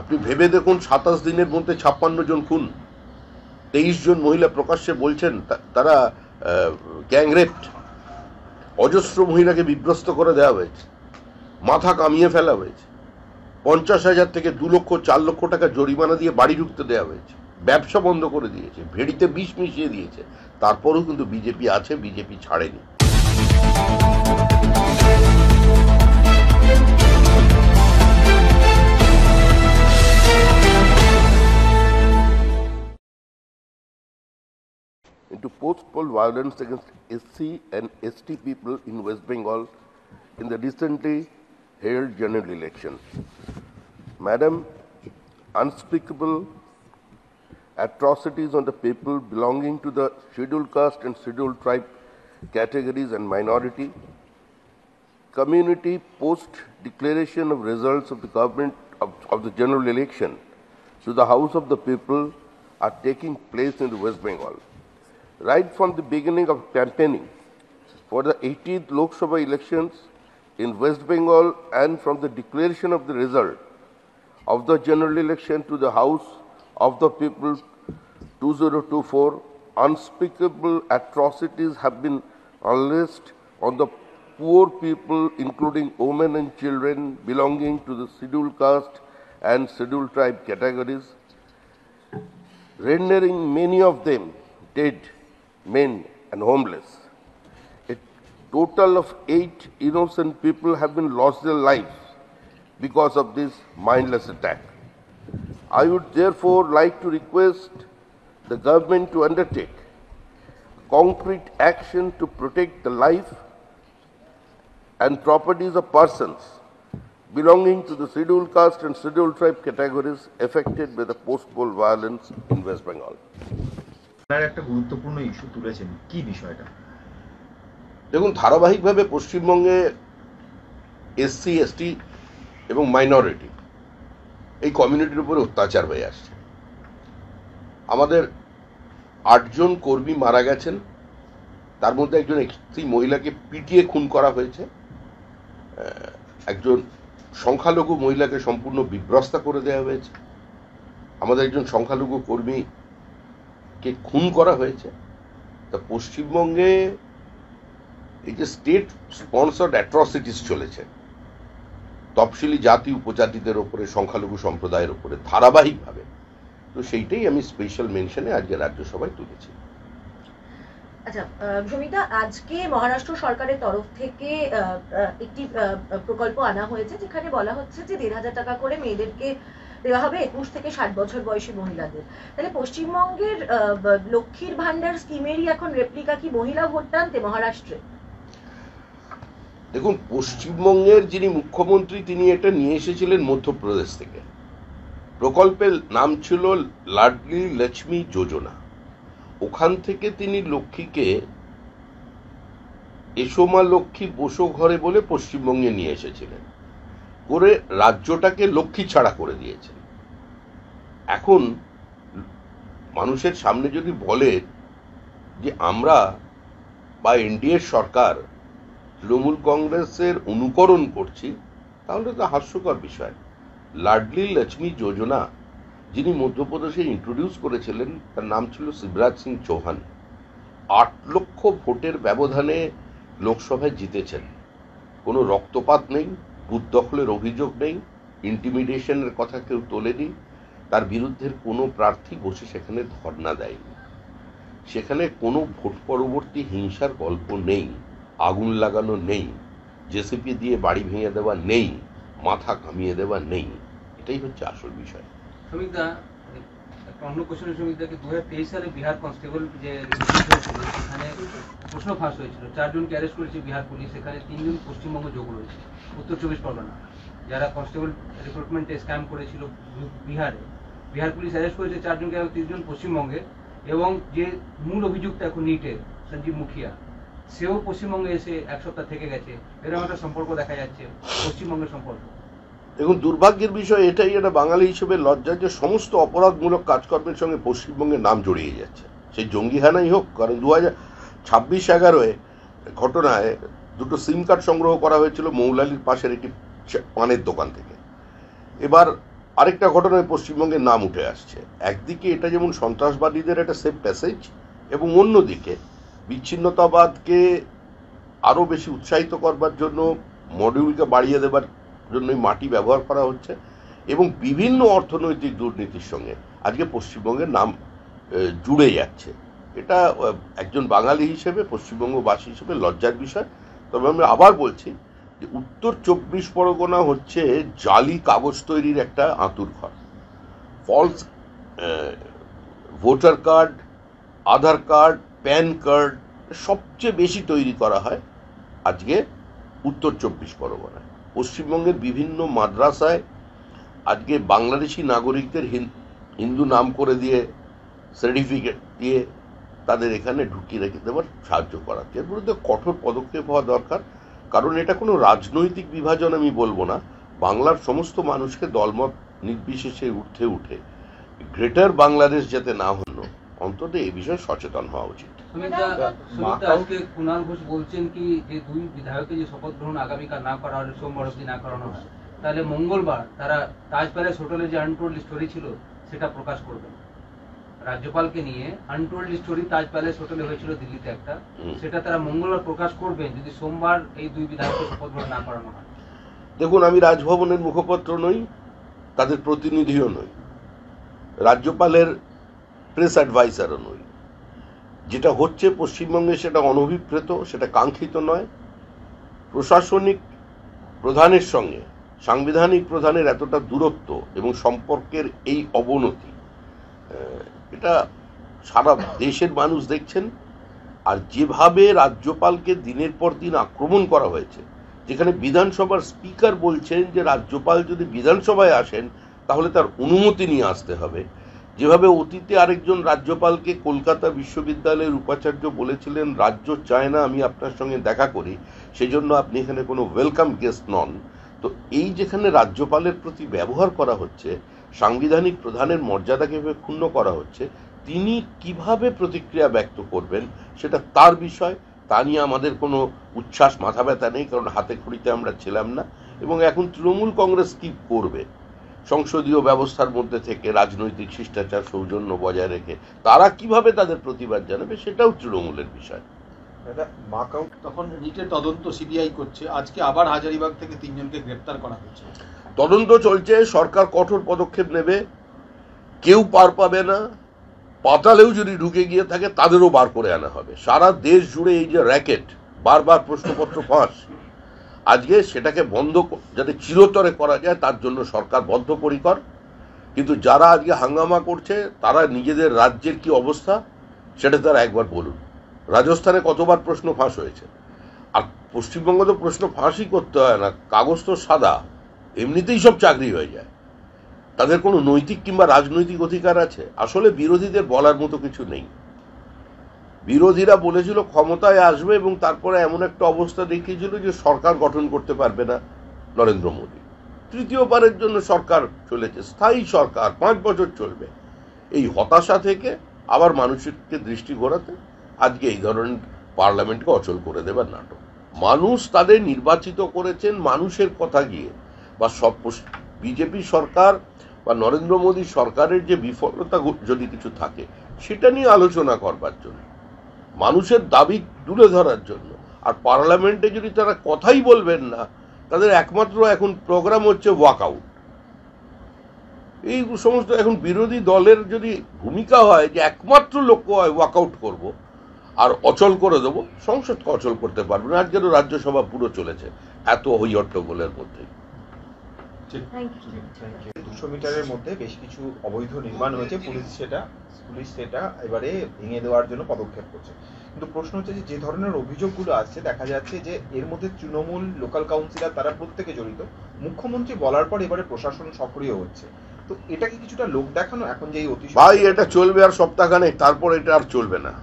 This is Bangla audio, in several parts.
আপনি ভেবে দেখুন ২৭ দিনের মধ্যে ৫৬ জন খুন, ২৩ জন মহিলা প্রকাশ্যে বলছেন তারা গ্যাংরেপড, অজস্র মহিলাকে বিভ্রস্ত করে দেওয়া হয়েছে, মাথা কামিয়ে ফেলা হয়েছে, ৫০,০০০ থেকে ২ লক্ষ ৪ লক্ষ টাকা জরিমানা দিয়ে বাড়ি ঢুকতে দেওয়া হয়েছে, ব্যবসা বন্ধ করে দিয়েছে, ভেড়িতে বিষ মিশিয়ে দিয়েছে। তারপরেও কিন্তু বিজেপি আছে, বিজেপি ছাড়েনি। Into post-poll violence against SC and ST people in West Bengal in the recently held general election. Madam, unspeakable atrocities on the people belonging to the scheduled caste and scheduled tribe categories and minority community post declaration of results of the government of the general election to the House of the People are taking place in the West Bengal. Right from the beginning of campaigning for the 18th Lok Sabha elections in West Bengal and from the declaration of the result of the general election to the House of the People 2024, unspeakable atrocities have been unleashed on the poor people, including women and children belonging to the scheduled caste and scheduled tribe categories, rendering many of them dead men and homeless. A total of 8 innocent people have been lost their lives because of this mindless attack. I would therefore like to request the government to undertake concrete action to protect the life and properties of persons belonging to the scheduled caste and scheduled tribe categories affected by the post-poll violence in West Bengal. একটা গুরুত্বপূর্ণ ইস্যু তুলেছেন, কি বিষয়টা? দেখুন, ধারাবাহিকভাবে পশ্চিমবঙ্গে এসসি, এসটি এবং মাইনরিটি এই কমিউনিটির উপরে অত্যাচার হয়ে আসছে। আমাদের ৮ জন কর্মী মারা গেছেন, তার মধ্যে একজন এসসি মহিলাকে পিটিয়ে খুন করা হয়েছে, একজন সংখ্যালঘু মহিলাকে সম্পূর্ণ বিভ্রস্তা করে দেওয়া হয়েছে, আমাদের একজন সংখ্যালঘু কর্মীকে খুন করা হয়েছে। তা পশ্চিমবঙ্গে এই যে স্টেট স্পন্সর্ড অ্যাট্রসিটিস চলেছে তফসিলি জাতি উপজাতিদের ওপরে, সংখ্যালঘু সম্প্রদায়ের ওপরে ধারাবাহিকভাবে, তো সেইটাই আমি স্পেশাল মেনশনে আজকে রাজ্যসভায় তুলেছি। আচ্ছা ভূমিকা, আজকে মহারাষ্ট্র সরকারের তরফ থেকে একটি প্রকল্প আনা হয়েছে যেখানে বলা হচ্ছে যে ১,৫০০ টাকা করে মেয়েদেরকে দেওয়া হবে ২১ থেকে ৬০ বছর বয়সী মহিলাদের। তাহলে পশ্চিমবঙ্গের লক্ষ্মীর ভান্ডার স্কিমেরই এখন রেপ্লিকা কি মহিলা ভোটদানতে মহারাষ্ট্রে? দেখুন, পশ্চিমবঙ্গের যিনি মুখ্যমন্ত্রী তিনি এটা নিয়ে এসেছিলেন মধ্যপ্রদেশ থেকে। প্রকল্পের নাম ছিল লাডলি লক্ষ্মী যোজনা। ওখান থেকে তিনি লক্ষ্মীকে এসোমা লক্ষ্মী বসো ঘরে বলে পশ্চিমবঙ্গে নিয়ে এসেছিলেন, করে রাজ্যটাকে লক্ষ্মী ছাড়া করে দিয়েছেন। এখন মানুষের সামনে যদি বলে যে আমরা বা এনডিএ সরকার তৃণমূল কংগ্রেসের অনুকরণ করছি, তাহলে তো হাস্যকর বিষয়। লাডলি লক্ষ্মী যোজনা যিনি মধ্যপ্রদেশে ইন্ট্রোডিউস করেছিলেন তার নাম ছিল শিবরাজ সিং চৌহান। ৮ লক্ষ ভোটের ব্যবধানে লোকসভায় জিতেছেন। কোনো রক্তপাত নেই, বুথ দখলের অভিযোগ নেই, ইন্টিমিডেশনের কথা কেউ তোলেনি, তার বিরুদ্ধে কোনো প্রার্থী বসে সেখানে ধর্ণা দেয়নি, সেখানে কোনো ভোট পরবর্তী হিংসার গল্প নেই, আগুন লাগানো নেই, জেসিপি দিয়ে বাড়ি ভেঙে দেওয়া নেই, মাথা কামিয়ে দেওয়া নেই। এটাই হচ্ছে আসল বিষয়। শ্রমিকদা, একটা অন্য কোশ্চেন, শ্রমিকদাকে 2023 সালে বিহার কনস্টেবল যে সেখানে প্রশ্ন ফাঁস হয়েছিল, 4 জনকে অ্যারেস্ট করেছে বিহার পুলিশ, সেখানে 3 জন পশ্চিমবঙ্গ যোগ রয়েছে। উত্তর 24 পরগনা যারা কনস্টেবল রিক্রুটমেন্টে স্ক্যাম করেছিল বিহারে, বিহার পুলিশ অ্যারেস্ট করেছে 4 জনকে, 3 জন পশ্চিমবঙ্গের, এবং যে মূল অভিযুক্ত এখন নিটের সঞ্জীব মুখিয়া, সেও পশ্চিমবঙ্গে এসে 1 সপ্তাহ থেকে গেছে। এরকম একটা সম্পর্ক দেখা যাচ্ছে পশ্চিমবঙ্গের সম্পর্ক। দেখুন, দুর্ভাগ্যের বিষয় এটাই, এটা বাঙালি হিসেবে লজ্জা যে সমস্ত অপরাধমূলক কাজকর্মের সঙ্গে পশ্চিমবঙ্গের নাম জড়িয়ে যাচ্ছে। সেই জঙ্গিহানাই হোক, কারণ 2026-11 ঘটনায় 2টো সিম কার্ড সংগ্রহ করা হয়েছিল মৌলালির পাশের একটি পানের দোকান থেকে। এবার আরেকটা ঘটনায় পশ্চিমবঙ্গের নাম উঠে আসছে। একদিকে এটা যেমন সন্ত্রাসবাদীদের একটা সেফ প্যাসেজ, এবং অন্যদিকে বিচ্ছিন্নতাবাদকে আরো বেশি উৎসাহিত করবার জন্য, মডিউলকে বাড়িয়ে দেবার জন্যই মাটি ব্যবহার করা হচ্ছে, এবং বিভিন্ন অর্থনৈতিক দুর্নীতির সঙ্গে আজকে পশ্চিমবঙ্গের নাম জুড়ে যাচ্ছে। এটা একজন বাঙালি হিসেবে, পশ্চিমবঙ্গবাসী হিসেবে লজ্জার বিষয়। তবে আমি আবার বলছি যে উত্তর 24 পরগনা হচ্ছে জালি কাগজ তৈরির একটা আঁতুর ঘর। ফলস ভোটার কার্ড, আধার কার্ড, প্যান কার্ড সবচেয়ে বেশি তৈরি করা হয় আজকে উত্তর 24 পরগনায়। পশ্চিমবঙ্গের বিভিন্ন মাদ্রাসায় আজকে বাংলাদেশি নাগরিকদের হিন্দু নাম করে দিয়ে, সার্টিফিকেট দিয়ে তাদের এখানে ঢুকিয়ে রেখে দেওয়ার সাহায্য করাচ্ছে। এর বিরুদ্ধে কঠোর পদক্ষেপ হওয়া দরকার, কারণ এটা কোনো রাজনৈতিক বিভাজন আমি বলবো না। বাংলার সমস্ত মানুষকে দলমত নির্বিশেষে উঠে উঠে গ্রেটার বাংলাদেশ যাতে না হল, অন্তত এই বিষয়ে সচেতন হওয়া উচিত। আজকে কুণাল ঘোষ বলছেন কি যে দুই বিধায়কের যে শপথ গ্রহণ আগামীকাল না করা হলে, সোমবার অবধি না করানো হয়, তাহলে মঙ্গলবার তারা তাজ প্যালেস হোটেলে যে আনটোল্ড স্টোরি ছিল সেটা প্রকাশ করবেন। রাজ্যপালকে নিয়ে আনটোল্ড স্টোরি তাজ প্যালেস হোটেলে হয়েছিল দিল্লিতে একটা, সেটা তারা মঙ্গলবার প্রকাশ করবেন যদি সোমবার এই দুই বিধায়কের শপথ গ্রহণ না করানো হয়। দেখুন, আমি রাজভবনের মুখপাত্র নই, তাদের প্রতিনিধিও নই, রাজ্যপালের প্রেস অ্যাডভাইসারও নই। যেটা হচ্ছে পশ্চিমবঙ্গে সেটা অনভিপ্রেত, সেটা কাঙ্ক্ষিত নয়। প্রশাসনিক প্রধানের সঙ্গে সাংবিধানিক প্রধানের এতটা দূরত্ব এবং সম্পর্কের এই অবনতি, এটা সারা দেশের মানুষ দেখছেন। আর যেভাবে রাজ্যপালকে দিনের পর দিন আক্রমণ করা হয়েছে, যেখানে বিধানসভার স্পিকার বলছেন যে রাজ্যপাল যদি বিধানসভায় আসেন তাহলে তার অনুমতি নিয়ে আসতে হবে, যেভাবে অতীতে আরেকজন রাজ্যপালকে কলকাতা বিশ্ববিদ্যালয়ের উপাচার্য বলেছিলেন রাজ্য চায় না আমি আপনার সঙ্গে দেখা করি, সেজন্য আপনি এখানে কোনো ওয়েলকাম গেস্ট নন। তো এই যেখানে রাজ্যপালের প্রতি ব্যবহার করা হচ্ছে, সাংবিধানিক প্রধানের মর্যাদাকে ক্ষুণ্ণ করা হচ্ছে, তিনি কিভাবে প্রতিক্রিয়া ব্যক্ত করবেন সেটা তার বিষয়। তা নিয়ে আমাদের কোনো উচ্ছ্বাস, মাথা ব্যথা নেই, কারণ হাতে খড়িতে আমরা ছিলাম না। এবং এখন তৃণমূল কংগ্রেস কি করবে, সংসদীয় ব্যবস্থার মধ্যে থেকে রাজনৈতিক শিষ্টাচার সৌজন্য বজায় রেখে তারা কিভাবে তাদের প্রতিবাদ জানাবে, সেটাও তৃণমূলের বিষয়। তখন রিটের তদন্ত সিবিআই করছে, আজকে আবার হাজারিবাগ থেকে 3 জনকে গ্রেপ্তার করা হচ্ছে। তদন্ত চলছে, সরকার কঠোর পদক্ষেপ নেবে। কেউ পার পাবে না, পাতালেও যদি ঢুকে গিয়ে থাকে তাদেরও বার করে আনা হবে। সারা দেশ জুড়ে এই যে র্যাকেট, বারবার প্রশ্নপত্র ফাঁস, আজকে সেটাকে বন্ধ যাতে চিরতরে করা যায় তার জন্য সরকার বদ্ধপরিকর। কিন্তু যারা আজকে হাঙ্গামা করছে তারা নিজেদের রাজ্যের কি অবস্থা সেটা তারা একবার বলুন। রাজস্থানে কতবার প্রশ্ন ফাঁস হয়েছে, আর পশ্চিমবঙ্গে তো প্রশ্ন ফাঁসই করতে হয় না, কাগজ তো সাদা, এমনিতেই সব চাকরি হয়ে যায়। তাদের কোনো নৈতিক কিংবা রাজনৈতিক অধিকার আছে? আসলে বিরোধীদের বলার মতো কিছু নেই। বিরোধীরা বলেছিল ক্ষমতায় আসবে এবং তারপরে এমন একটা অবস্থা দেখিয়েছিল যে সরকার গঠন করতে পারবে না নরেন্দ্র মোদী। তৃতীয়বারের জন্য সরকার চলেছে, স্থায়ী সরকার, 5 বছর চলবে। এই হতাশা থেকে আবার মানুষকে দৃষ্টি ঘোরাতে আজকে এই ধরনের পার্লামেন্টকে অচল করে দেবার নাটক। মানুষ তাদের নির্বাচিত করেছেন মানুষের কথা গিয়ে, বা সব বিজেপি সরকার বা নরেন্দ্র মোদী সরকারের যে বিফলতা যদি কিছু থাকে সেটা নিয়ে আলোচনা করবার জন্য, মানুষের দাবি তুলে ধরার জন্য। আর পার্লামেন্টে যদি তারা কথাই বলবেন না, তাদের একমাত্র এখন প্রোগ্রাম হচ্ছে ওয়াকআউট। এই সমস্ত এখন বিরোধী দলের যদি ভূমিকা হয় যে একমাত্র লক্ষ্য হয় ওয়াকআউট করব আর অচল করে দেবো, সংসদকে অচল করতে পারবে না। আজকের রাজ্যসভা পুরো চলেছে এত হইহট্টগোলের মধ্যে। 200 মিটারের মধ্যে বেশ কিছু অবৈধ নির্মাণ হয়েছে, পুলিশ সেটা এবারে ভেঙে দেওয়ার জন্য পদক্ষেপ করছে। কিন্তু প্রশ্ন হচ্ছে যে ধরনের অভিযোগগুলো আসছে, দেখা যাচ্ছে যে এর মধ্যে তৃণমূল, লোকাল কাউন্সিলর তারা প্রত্যেকে জড়িত। মুখ্যমন্ত্রী বলার পর এবারে প্রশাসন সক্রিয় হচ্ছে। তো এটা কি কিছুটা লোক দেখানো এখন যে এই অতি ভাই? এটা চলবে আর সপ্তাহখানেক, তারপর এটা আর চলবে না।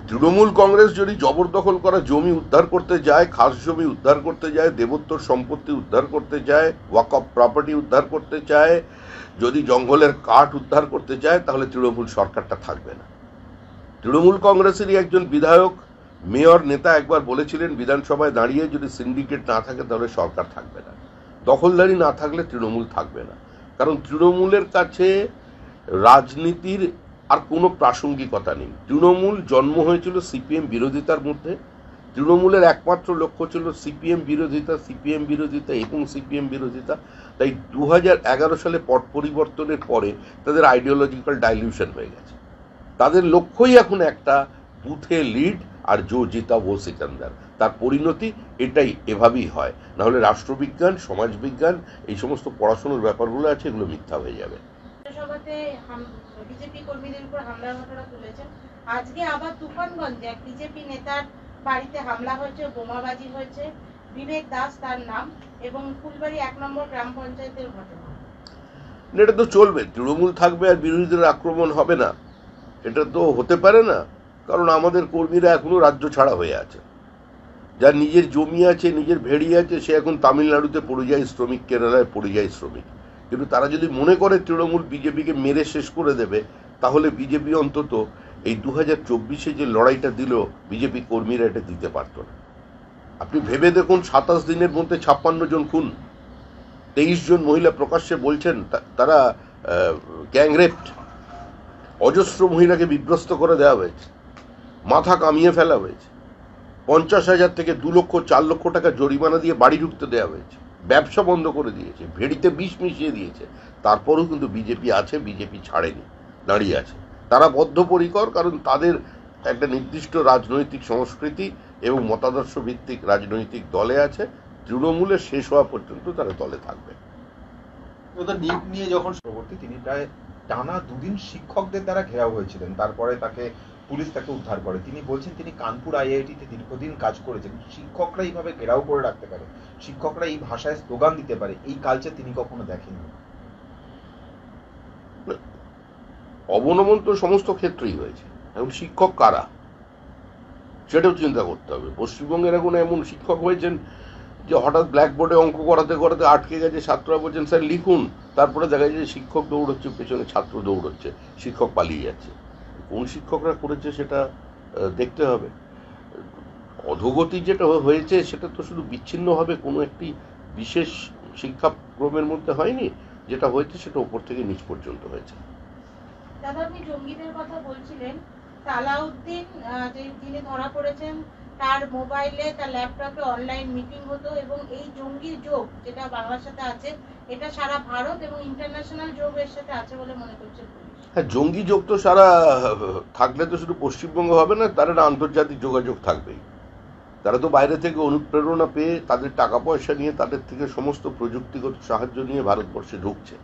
তৃণমূল কংগ্রেস যদি জবরদখল করা জমি উদ্ধার করতে যায়, খাস জমি উদ্ধার করতে যায়, দেবোত্তর সম্পত্তি উদ্ধার করতে যায়, ওয়াকফ প্রপার্টি উদ্ধার করতে চায়, যদি জঙ্গলের কাঠ উদ্ধার করতে চায়, তাহলে তৃণমূল সরকারটা থাকবে না। তৃণমূল কংগ্রেসেরই একজন বিধায়ক, মেয়র, নেতা একবার বলেছিলেন বিধানসভায় দাঁড়িয়ে, যদি সিন্ডিকেট না থাকে তাহলে সরকার থাকবে না। দখলদারি না থাকলে তৃণমূল থাকবে না, কারণ তৃণমূলের কাছে রাজনীতির আর কোনো প্রাসঙ্গিকতা নেই। তৃণমূল জন্ম হয়েছিল সিপিএম বিরোধিতার মধ্যে। তৃণমূলের একমাত্র লক্ষ্য ছিল সিপিএম বিরোধিতা, সিপিএম বিরোধিতা এবং সিপিএম বিরোধিতা। তাই 2011 সালে পট পরিবর্তনের পরে তাদের আইডিওলজিক্যাল ডাইলিউশন হয়ে গেছে। তাদের লক্ষ্যই এখন একটা, বুথে লিড আর জো জিতা ও সিকান্দার। তার পরিণতি এটাই, এভাবেই হয়। নাহলে রাষ্ট্রবিজ্ঞান, সমাজবিজ্ঞান, এই সমস্ত পড়াশোনার ব্যাপারগুলো আছে, এগুলো মিথ্যা হয়ে যাবে। সভাতে বিজেপি কর্মীদের উপর হামলার ঘটনা তুলেছেন। আজকে আবার তুফানগঞ্জে এক বিজেপি নেতার বাড়িতে হামলা হয়েছে, বোমাবাজি হয়েছে। বিবেক দাস তার নাম, এবং ফুলবাড়ি 1 নম্বর গ্রাম পঞ্চায়েতের ঘটনা। এটা তো চলবে, তৃণমূল থাকবে আর বিরোধীদের আক্রমণ হবে না, এটা তো হতে পারে না। কারণ আমাদের কর্মীরা এখনো রাজ্য ছাড়া হয়ে আছে। যার নিজের জমি আছে, নিজের ভেড়ি আছে, সে এখন তামিলনাড়ুতে পরিযায়ী শ্রমিক, কেরালায় পরিযায়ী শ্রমিক। কিন্তু তারা যদি মনে করে তৃণমূল বিজেপিকে মেরে শেষ করে দেবে, তাহলে বিজেপি অন্তত এই 2024-এ যে লড়াইটা দিল, বিজেপি কর্মীরা এটা দিতে পারত না। আপনি ভেবে দেখুন, 27 দিনের মধ্যে 56 জন খুন, 23 জন মহিলা প্রকাশ্যে বলছেন তারা গ্যাংরেপড, অজস্র মহিলাকে বিভ্রস্ত করে দেওয়া হয়েছে, মাথা কামিয়ে ফেলা হয়েছে, 50,000 থেকে 2 লক্ষ 4 লক্ষ টাকা জরিমানা দিয়ে বাড়ি ঢুকতে দেওয়া হয়েছে, ব্যবসা বন্ধ করে দিয়েছে, ভেড়িতে বিষ মিশিয়ে দিয়েছে। তারপরেও কিন্তু বিজেপি আছে, বিজেপি ছাড়েনি, দাঁড়িয়ে আছে। তারা বদ্ধপরিকর, কারণ তাদের একটা নির্দিষ্ট রাজনৈতিক সংস্কৃতি এবং মতাদর্শ ভিত্তিক রাজনৈতিক দলে আছে। তৃণমূলের শেষ হওয়া পর্যন্ত তারা দলে থাকবে। নিট নিয়ে যখন পরবর্তী তিনি প্রায় টানা 2 দিন শিক্ষকদের দ্বারা ঘেরাও হয়েছিলেন, তারপরে পুলিশ তাকে উদ্ধার করে। তিনি বলছেন তিনি কানপুর আইআইটিতে দীর্ঘদিন কাজ করেছেন। শিক্ষকরা এইভাবে ঘেরাও করে রাখতে পারে, শিক্ষকরা এই ভাষায় স্লোগান দিতে পারে, এই কালচার তিনি কখনো দেখেননি। অবনমন তো সমস্ত ক্ষেত্রেই হয়েছে। এখন শিক্ষক কারা সেটাও চিন্তা করতে হবে। পশ্চিমবঙ্গের এখন এমন শিক্ষক হয়েছেন যে হঠাৎ ব্ল্যাকবোর্ডে অঙ্ক করাতে করাতে আটকে গেছে, ছাত্ররা বলছেন স্যার লিখুন, তারপরে দেখা যায় যে শিক্ষক দৌড়চ্ছে, পেছনে ছাত্র দৌড়চ্ছে, শিক্ষক পালিয়ে যাচ্ছে। কোন শিক্ষকরা করেছে সেটা দেখতে হবে। অধোগতি যেটা হয়েছে সেটা তো শুধু বিচ্ছিন্নভাবে কোনো একটি বিশেষ শিক্ষাক্রমের মধ্যে হয়নি, যেটা হয়েছে সেটা উপর থেকে নিচ পর্যন্ত হয়েছে। দাদা, আপনি জঙ্গিদের কথা বলছিলেন। সালাউদ্দিন যিনি ধরা পড়েছেন, তার মোবাইলে, তার ল্যাপটপে অনলাইন মিটিং হতো, এবং এই জঙ্গির যোগ যেটা বাংলার সাথে আছে, এটা সারা ভারত এবং ইন্টারন্যাশনাল যোগের সাথে আছে বলে মনে করছে পুলিশ। হ্যাঁ, জঙ্গি যোগ তো সারা থাকলে তো শুধু পশ্চিমবঙ্গ হবে না, তার একটা আন্তর্জাতিক যোগাযোগ থাকবেই। তারা তো বাইরে থেকে অনুপ্রেরণা পেয়ে, তাদের টাকা পয়সা নিয়ে, তাদের থেকে সমস্ত প্রযুক্তিগত সাহায্য নিয়ে ভারতবর্ষে ঢুকছে।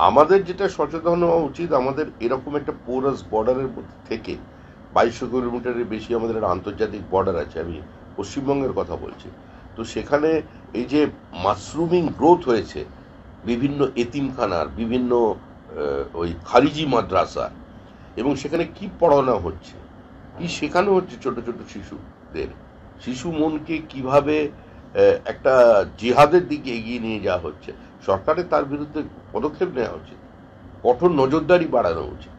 আমাদের যেটা সচেতন হওয়া উচিত, আমাদের এরকম একটা পোরাস বর্ডারের মধ্যে থেকে 2200 কিলোমিটারের বেশি আমাদের একটা আন্তর্জাতিক বর্ডার আছে, আমি পশ্চিমবঙ্গের কথা বলছি। তো সেখানে এই যে মাশরুমিং গ্রোথ হয়েছে বিভিন্ন এতিমখানার, বিভিন্ন ওই খারিজি মাদ্রাসা, এবং সেখানে কি পড়ানো হচ্ছে, কি শেখানো হচ্ছে ছোট ছোট শিশুদের, শিশু মনকে কিভাবে একটা জিহাদের দিকে এগিয়ে নিয়ে যাওয়া হচ্ছে, সরকারের তার বিরুদ্ধে পদক্ষেপ নেওয়া উচিত, কঠোর নজরদারি বাড়ানো উচিত।